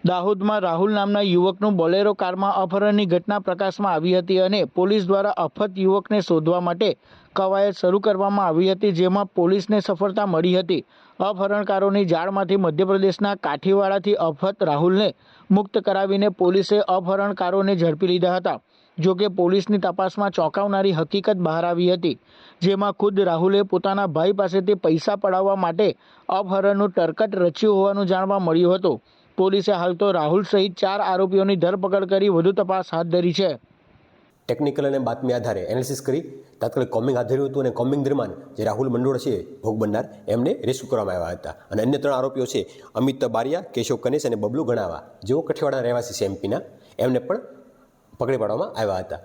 દાહોદમાં રાહુલ નામના યુવકનું બોલેરો કારમાં અપહરણની ઘટના પ્રકાશમાં આવી હતી અને પોલીસ દ્વારા અફત યુવકને શોધવા માટે કવાયત શરૂ કરવામાં આવી હતી, જેમાં પોલીસને સફળતા મળી હતી. અપહરણકારોની જાળમાંથી મધ્યપ્રદેશના કાઠીવાડાથી અફત રાહુલને મુક્ત કરાવીને પોલીસે અપહરણકારોને ઝડપી લીધા હતા. જોકે પોલીસની તપાસમાં ચોંકાવનારી હકીકત બહાર આવી હતી, જેમાં ખુદ રાહુલે પોતાના ભાઈ પાસેથી પૈસા પડાવવા માટે અપહરણનું તરકટ રચ્યું હોવાનું જાણવા મળ્યું હતું. પોલીસે હાલ તો રાહુલ સહિત 4 આરોપીઓની ધરપકડ કરી વધુ તપાસ હાથ ધરી છે. ટેકનિકલ અને બાતમી આધારે એનાલિસિસ કરી તાત્કાલિક કોમ્બિંગ હાથ ધર્યું હતું અને કોમ્બિંગ દરમિયાન જે રાહુલ મંડોળ છે ભોગ બનનાર એમને રેસ્ક્યુ કરવામાં આવ્યા હતા. અને અન્ય 3 આરોપીઓ છે અમિત બારિયા, કેશવ કનેશ અને બબલુ ગણાવા, જેઓ કઠિયાવાડા રહેવાસી છે એમપીના, એમને પણ પકડી પાડવામાં આવ્યા હતા.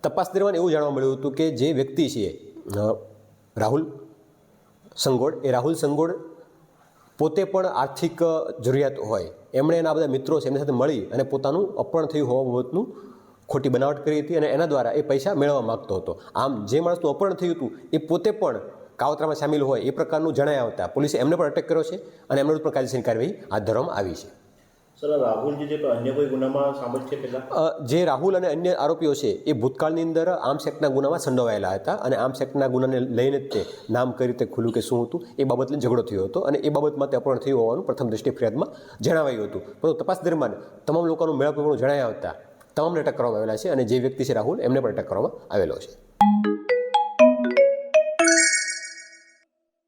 તપાસ દરમિયાન એવું જાણવા મળ્યું હતું કે જે વ્યક્તિ છે રાહુલ સંગોડ પોતે પણ આર્થિક જરૂરિયાત હોય, એમણે એના બધા મિત્રો છે એમની સાથે મળી અને પોતાનું અપહરણ થયું હોવા બાબતનું ખોટી બનાવટ કરી હતી અને એના દ્વારા એ પૈસા મેળવવા માગતો હતો. આમ જે માણસનું અપહરણ થયું હતું એ પોતે પણ કાવતરામાં સામેલ હોય એ પ્રકારનું જણાયા આવતા પોલીસે એમને પણ અટક કર્યો છે અને એમના વિરુદ્ધ પણ કાયદેસરની કાર્યવાહી હાથ ધરવામાં આવી છે. સર, રાહુલ જે અન્ય કોઈ ગુનામાં સામેલ છે પહેલા? જે રાહુલ અને અન્ય આરોપીઓ છે એ ભૂતકાળની અંદર આર્મ્સ એક્ટના ગુનામાં સંડોવાયેલા હતા અને આર્મ્સ એક્ટના ગુનાને લઈને જ તે નામ કઈ રીતે ખુલ્યું કે શું હતું એ બાબતને ઝઘડો થયો હતો અને એ બાબતમાં તે અપહરણ થયું હોવાનું પ્રથમ દ્રષ્ટિએ ફરિયાદમાં જણાવાયું હતું. પરંતુ તપાસ દરમિયાન તમામ લોકોનું મેળાપણું જણાયા આવતા તમામને અટક કરવામાં આવેલા છે અને જે વ્યક્તિ છે રાહુલ એમને પણ અટક કરવામાં આવેલો છે.